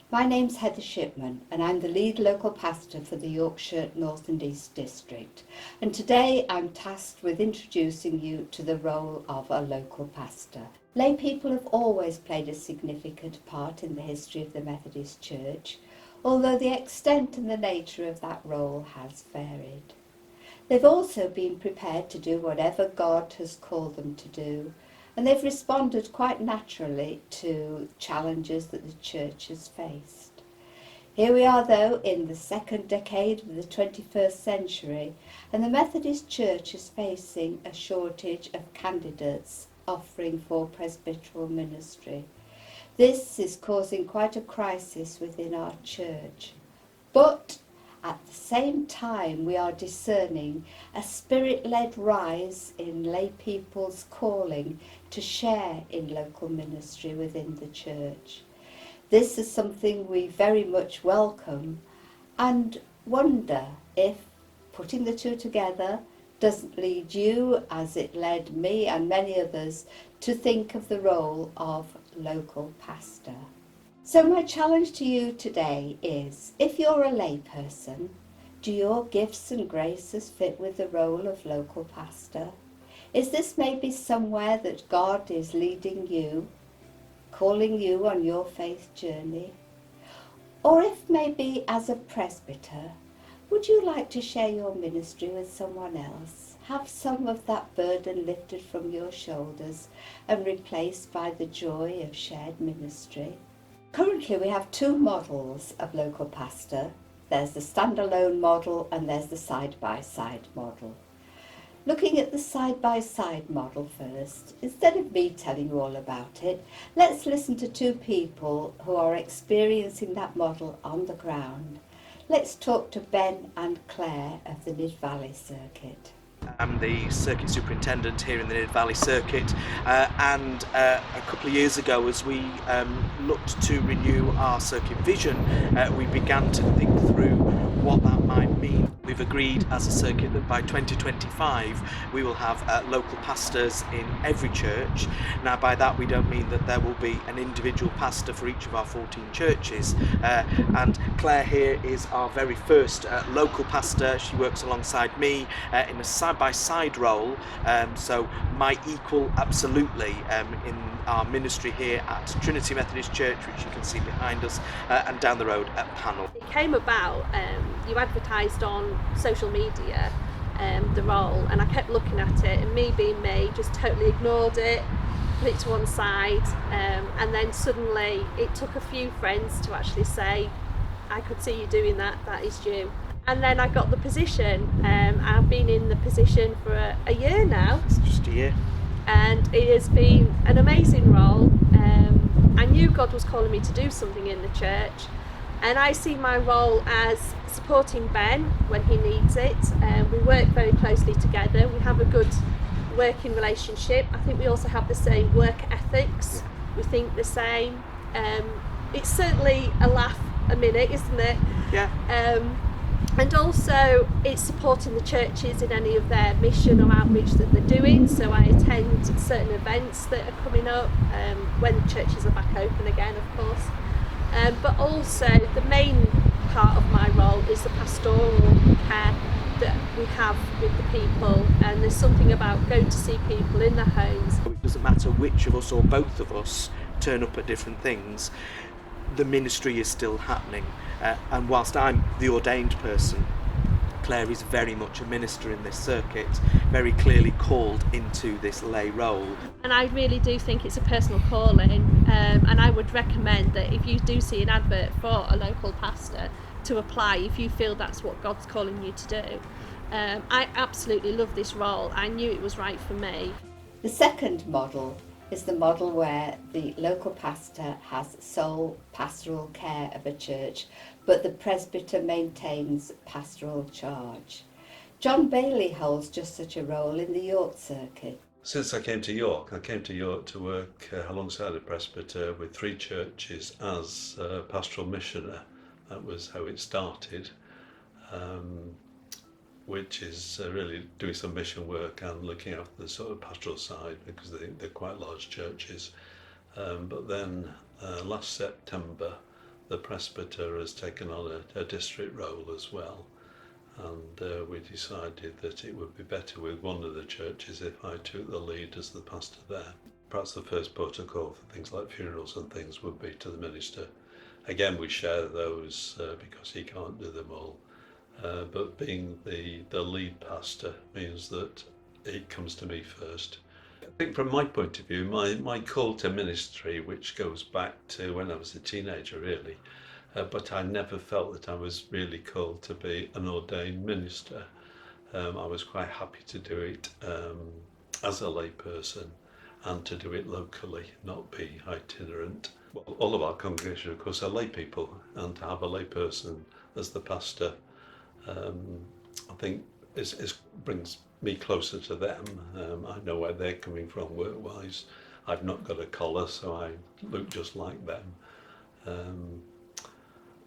My name's Heather Shipman and I'm the lead local pastor for the Yorkshire North and East District, and today I'm tasked with introducing you to the role of a local pastor. Lay people have always played a significant part in the history of the Methodist Church, although the extent and the nature of that role has varied. They've also been prepared to do whatever God has called them to do, and they've responded quite naturally to challenges that the church has faced. Here we are though in the second decade of the 21st century, and the Methodist Church is facing a shortage of candidates offering for presbyteral ministry. This is causing quite a crisis within our church. But at the same time, we are discerning a spirit-led rise in lay people's calling to share in local ministry within the church. This is something we very much welcome and wonder if putting the two together doesn't lead you, as it led me and many others, to think of the role of local pastor. So my challenge to you today is, if you're a layperson, do your gifts and graces fit with the role of local pastor? Is this maybe somewhere that God is leading you, calling you on your faith journey? Or if maybe as a presbyter, would you like to share your ministry with someone else? Have some of that burden lifted from your shoulders and replaced by the joy of shared ministry? Currently we have two models of local pastor. There's the standalone model and there's the side-by-side model. Looking at the side-by-side model first, instead of me telling you all about it, let's listen to two people who are experiencing that model on the ground. Let's talk to Ben and Claire of the Nid Valley Circuit. I'm the circuit superintendent here in the Nid Valley Circuit, and a couple of years ago, as we looked to renew our circuit vision, we began to think through what that might mean. We've agreed as a circuit that by 2025 we will have local pastors in every church. Now by that we don't mean that there will be an individual pastor for each of our 14 churches, and Claire here is our very first local pastor. She works alongside me in a side-by-side role, so my equal absolutely in our ministry here at Trinity Methodist Church, which you can see behind us, and down the road at Panel. It came about, you advertised on social media the role, and I kept looking at it, and me being me, just totally ignored it, put it to one side, and then suddenly it took a few friends to actually say, I could see you doing that, that is you. And then I got the position. I've been in the position for a year now. It's just a year. And it has been an amazing role. I knew God was calling me to do something in the church, and I see my role as supporting Ben when he needs it. We work very closely together. We have a good working relationship. I think we also have the same work ethics. We think the same. It's certainly a laugh a minute, isn't it? Yeah. And also it's supporting the churches in any of their mission or outreach that they're doing. So I attend certain events that are coming up when the churches are back open again, of course. But also the main part of my role is the pastoral care that we have with the people, and there's something about going to see people in their homes. It doesn't matter which of us or both of us turn up at different things, the ministry is still happening, and whilst I'm the ordained person, Claire is very much a minister in this circuit, very clearly called into this lay role. And I really do think it's a personal calling, and I would recommend that if you do see an advert for a local pastor, to apply if you feel that's what God's calling you to do. I absolutely love this role. I knew it was right for me. The second model is the model where the local pastor has sole pastoral care of a church, but the presbyter maintains pastoral charge. John Bailey holds just such a role in the York circuit. Since I came to York to work alongside a presbyter with 3 churches as a pastoral missioner. That was how it started, which is really doing some mission work and looking after the sort of pastoral side, because they're quite large churches. But then last September the presbyter has taken on a district role as well, and we decided that it would be better with one of the churches if I took the lead as the pastor there. Perhaps the first protocol for things like funerals and things would be to the minister. Again, we share those because he can't do them all, but being the lead pastor means that it comes to me first. I think from my point of view, my call to ministry, which goes back to when I was a teenager really, but I never felt that I was really called to be an ordained minister. I was quite happy to do it as a layperson and to do it locally, not be itinerant. Well, all of our congregation, of course, are lay people, and to have a layperson as the pastor, I think brings me closer to them. I know where they're coming from work-wise. I've not got a collar, so I look just like them.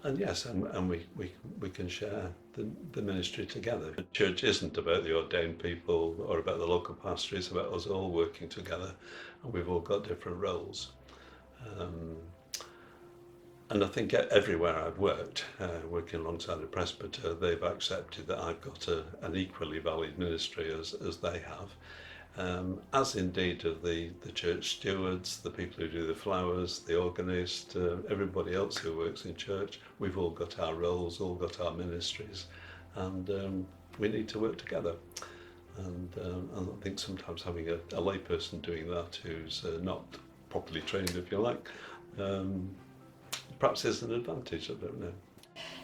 And yes, and we can share the ministry together. The church isn't about the ordained people or about the local pastor, it's about us all working together, and we've all got different roles. And I think everywhere I've worked, working alongside a presbyter, they've accepted that I've got an equally valid ministry as they have. As indeed of the church stewards, the people who do the flowers, the organist, everybody else who works in church. We've all got our roles, all got our ministries, and we need to work together. And I think sometimes having a layperson doing that who's not properly trained, if you like, perhaps is an advantage, I don't know.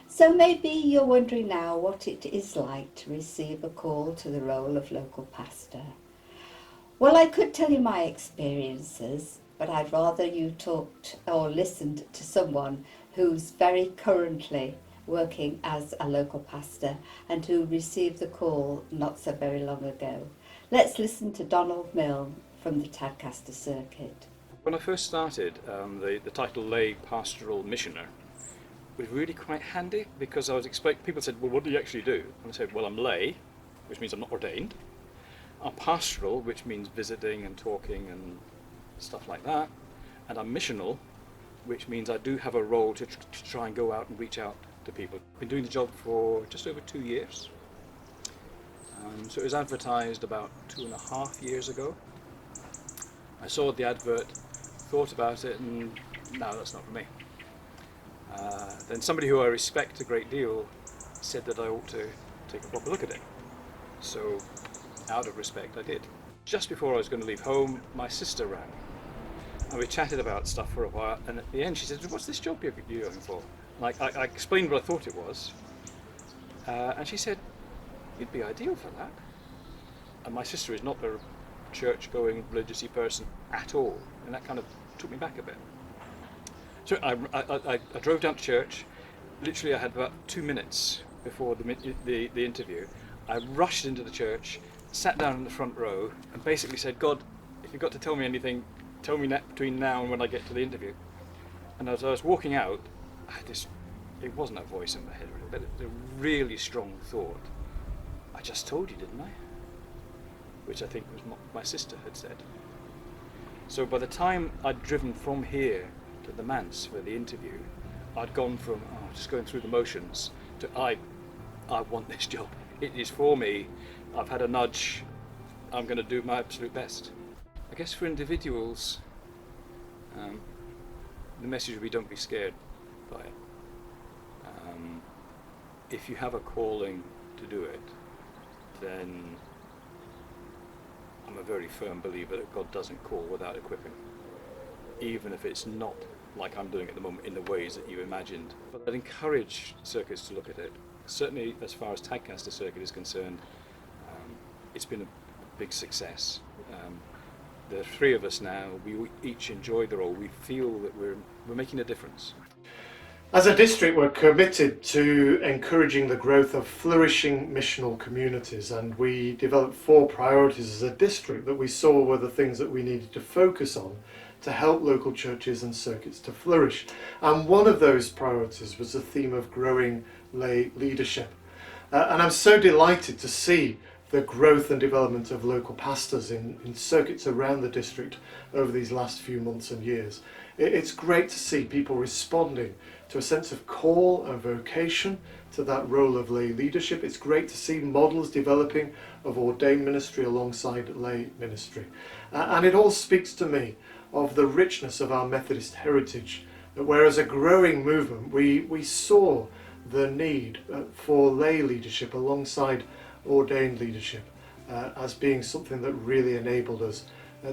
So maybe you're wondering now what it is like to receive a call to the role of local pastor. Well, I could tell you my experiences, but I'd rather you talked or listened to someone who's very currently working as a local pastor and who received the call not so very long ago. Let's listen to Donald Milne from the Tadcaster Circuit. When I first started, the title lay pastoral missioner was really quite handy, because I was people said, well, what do you actually do? And I said, well, I'm lay, which means I'm not ordained. I'm pastoral, which means visiting and talking and stuff like that. And I'm missional, which means I do have a role to try and go out and reach out to people. I've been doing the job for just over 2 years. So it was advertised about 2.5 years ago. I saw the advert, thought about it, and no, that's not for me. Then somebody who I respect a great deal said that I ought to take a proper look at it. So, out of respect, I did. Just before I was going to leave home, my sister rang, and we chatted about stuff for a while, and at the end she said, what's this job you're going for? Like, I explained what I thought it was, and she said, you'd be ideal for that. And my sister is not a church-going, religious-y person at all, and that kind of took me back a bit. So I drove down to church. Literally, I had about 2 minutes before the interview. I rushed into the church, sat down in the front row, and basically said, God, if you've got to tell me anything, tell me between now and when I get to the interview. And as I was walking out, I had this, it wasn't a voice in my head, but a really strong thought. I just told you, didn't I? Which I think was what my sister had said. So by the time I'd driven from here to the manse for the interview, I'd gone from just going through the motions to I want this job. It is for me. I've had a nudge. I'm going to do my absolute best. I guess for individuals, the message would be don't be scared by it. If you have a calling to do it, then I'm a very firm believer that God doesn't call without equipping, even if it's not like I'm doing at the moment in the ways that you imagined. But I'd encourage circuits to look at it. Certainly as far as Tadcaster Circuit is concerned, it's been a big success. The three of us now, we each enjoy the role. We feel that we're making a difference. As a district, we're committed to encouraging the growth of flourishing missional communities, and we developed 4 priorities as a district that we saw were the things that we needed to focus on to help local churches and circuits to flourish. And one of those priorities was the theme of growing lay leadership. And I'm so delighted to see the growth and development of local pastors in circuits around the district over these last few months and years. It's great to see people responding to a sense of call and vocation to that role of lay leadership. It's great to see models developing of ordained ministry alongside lay ministry. And it all speaks to me of the richness of our Methodist heritage, that whereas a growing movement, we saw the need for lay leadership alongside ordained leadership as being something that really enabled us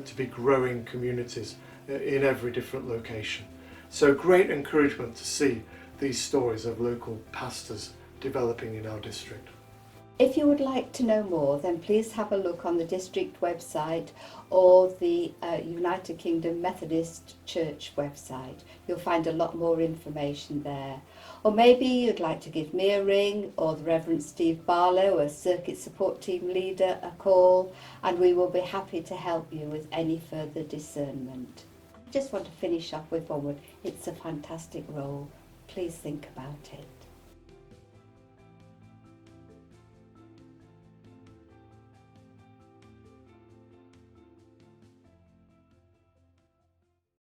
to be growing communities in every different location. So great encouragement to see these stories of local pastors developing in our district. If you would like to know more, then please have a look on the district website or the United Kingdom Methodist Church website. You'll find a lot more information there. Or maybe you'd like to give me a ring, or the Reverend Steve Barlow, a circuit support team leader, a call, and we will be happy to help you with any further discernment. I just want to finish off with one word. It's a fantastic role. Please think about it.